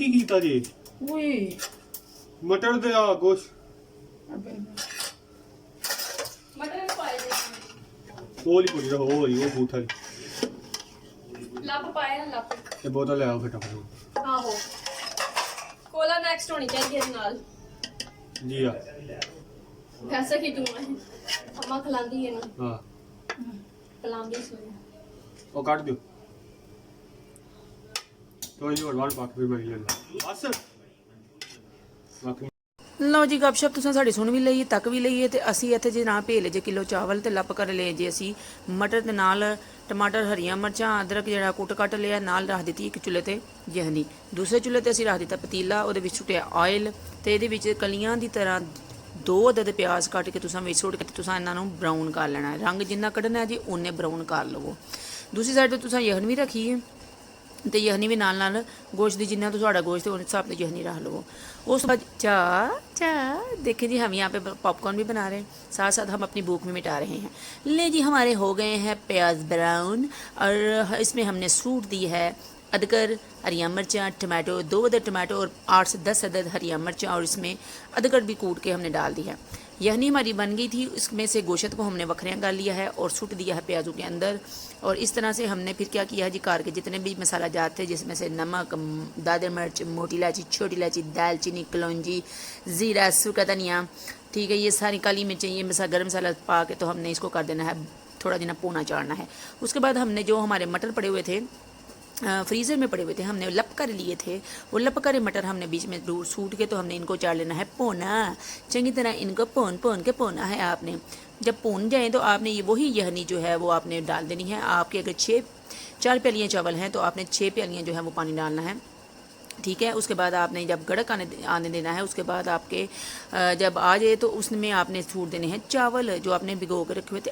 की कीता जी ओए मटर दे आ गोश्त मटर पाए दे वो नहीं पूरी वो बूथा ਲੱਭ ਪਾਏ ਨਾ ਲੱਭ ते बोतल ले आओ फटाफट ਆਹੋ ਕੋਲਾ ਨੈਕਸਟ ਹੋਣੀ ਚਾਹੀਦੀ ਹੈ ਨਾਲ जी हाँ ਵੈਸੇ ਕੀ ਤੂੰ ਹੈ ਅਮਾ ਖਲਾਂਦੀ ਹੈ ਨਾ हाँ ਖਲਾਂਦੀ ਸੋਈ वो काट दो तो ये और पाक भी मैं ले लो बस बाकी ਲਓ ਜੀ ਗੱਪਸ਼ਪ ਤੁਸੀਂ ਸਾਡੀ ਸੁਣ ਵੀ ਲਈਏ ਤੱਕ ਵੀ ਲਈਏ ਤੇ ਅਸੀਂ ਇੱਥੇ ਜੇ ਨਾ ਭੇਲੇ ਜੇ ਕਿਲੋ ਚਾਵਲ ਤੇ ਲੱਪ ਕਰ ਲਏ ਜੇ ਅਸੀਂ ਮਟਰ ਦੇ ਨਾਲ ਟਮਾਟਰ ਹਰੀਆਂ ਮਿਰਚਾਂ ਅਦਰਕ ਜਿਹੜਾ ਕੁੱਟ ਕੱਟ ਲਿਆ ਨਾਲ ਰੱਖ ਦਿੱਤੀ ਇੱਕ ਚੁੱਲ੍ਹੇ ਤੇ ਜਹਨੀ ਦੂਸਰੇ ਚੁੱਲ੍ਹੇ ਤੇ ਅਸੀਂ ਰੱਖ ਦਿੱਤਾ ਪਤੀਲਾ ਉਹਦੇ ਵਿੱਚ ਸੁੱਟਿਆ ਆਇਲ ਤੇ ਇਹਦੇ ਵਿੱਚ ਕਲੀਆਂ ਦੀ ਤਰ੍ਹਾਂ 2 ਅਦਦ ਪਿਆਜ਼ ਕੱਟ ਕੇ ਤੁਸੀਂ ਵਿੱਚ ਸੁੱਟ ਕੇ ਤੁਸੀਂ ਇਹਨਾਂ ਨੂੰ ਬਰਾਊਨ ਕਰ ਲੈਣਾ ਹੈ ਰੰਗ ਜਿੰਨਾ ਕੱਢਣਾ ਹੈ ਜੀ ਉਹਨੇ ਬਰਾਊਨ ਕਰ ਲਵੋ ਦੂਸਰੀ ਸਾਈਡ ਤੇ ਤੁਸੀਂ ਯਹਨ ਵੀ ਰੱਖੀ ਹੈ तो यहनी भी नाल गोश्त दी जिन्ना तो साड़ा गोश्त है उस हिसाब से यहनी रख लो उस बाद चा देखें जी हम यहाँ पे पॉपकॉर्न भी बना रहे हैं साथ साथ हम अपनी भूख भी मिटा रहे हैं ले जी हमारे हो गए हैं प्याज ब्राउन और इसमें हमने सूट दी है अदरक हरिया मिर्चा टमाटो 2 अदद टमाटो और 8 से 10 अदद हरिया मिर्चा और इसमें अदरक भी कूट के हमने डाल दी है यहनी हमारी बन गई थी उसमें से गोश्त को हमने वखरियाँ कर लिया है और सुट दिया है प्याजों के अंदर और इस तरह से हमने फिर क्या किया है जी कार के जितने भी मसाला जात थे जिसमें से नमक दादर मिर्च मोटी इलायची छोटी इलायची दालचीनी कलौंजी ज़ीरा सूखा धनिया ठीक है ये सारी काली मिर्चें ये मसाला गर्म मसाला पा के तो हमने इसको कर देना है थोड़ा देना पूना चाड़ना है उसके बाद हमने जो हमारे मटर पड़े हुए थे फ्रीज़र में पड़े हुए थे हमने लप कर लिए थे वो लप करे मटर हमने बीच में दूर सूट के तो हमने इनको चाड़ लेना है पोना चंगी तरह इनको पोन के पोना है आपने जब पोन जाए तो आपने ये वही यहनी जो है वो आपने डाल देनी है आपके अगर 4 प्यालियाँ चावल हैं तो आपने 6 प्यालियाँ जो है वो पानी डालना है ठीक है उसके बाद आपने जब गड़क आने देना है उसके बाद आपके जब आ जाए तो उसमें आपने सूट देने हैं चावल जो आपने भिगो कर रखे हुए थे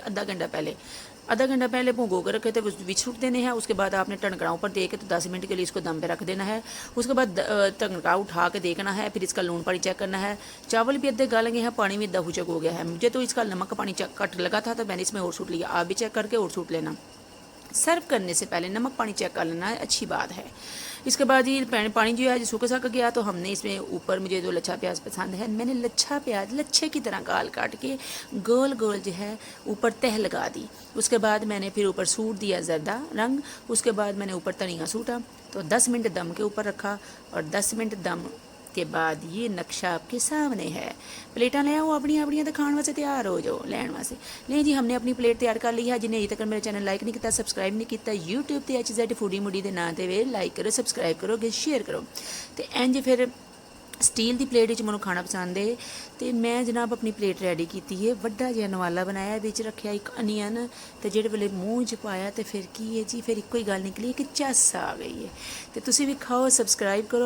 आधा घंटा पहले भिगो कर रखे थे उस बीच सूट देने हैं उसके बाद आपने टनकड़ा ऊपर दे के तो 10 मिनट के लिए इसको दम पे रख देना है उसके बाद टनकड़ा उठा के देखना है फिर इसका लून पानी चेक करना है चावल भी अद्धे गल गए हैं पानी भी अद्धा हुचक हो गया है मुझे तो इसका नमक पानी चेक कट लगा था तो मैंने इसमें और सूट लिया आप भी चेक करके और सूट लेना सर्व करने से पहले नमक पानी चेक कर लेना है अच्छी बात है इसके बाद ये पानी जो है सूखा साखा गया तो हमने इसमें ऊपर मुझे जो लच्छा प्याज पसंद है मैंने लच्छा प्याज लच्छे की तरह गाल काट के गोल गोल जो है ऊपर तह लगा दी उसके बाद मैंने फिर ऊपर सूट दिया जर्दा रंग उसके बाद मैंने ऊपर धनिया सूटा तो 10 मिनट दम के ऊपर रखा और 10 मिनट दम के बाद ये नक्शा आपके सामने है प्लेटा ले आओ अपनी अपनी तो खाने वास्ते तैयार हो जाओ लैन वास्ते नहीं जी हमने अपनी प्लेट तैयार कर ली है जिन्हें अभी तक मेरे चैनल लाइक नहीं किया सब्सक्राइब नहीं किया यूट्यूब पर HZ फूडी मुडी के नाम से लाइक करो सब्सक्राइब करो शेयर करो तो इंज फिर स्टील की प्लेट में मैं खाना पसंद है तो मैं जनाब अपनी प्लेट रेडी की है वड्डा जिहा नवाला बनाया बिच रखा एक अनियन तो जिहड़े वेले मूँह च पाया तो फिर की है जी फिर एक ही गल निकली कि झस आ गई है तो तुसीं भी खाओ सब्सक्राइब करो।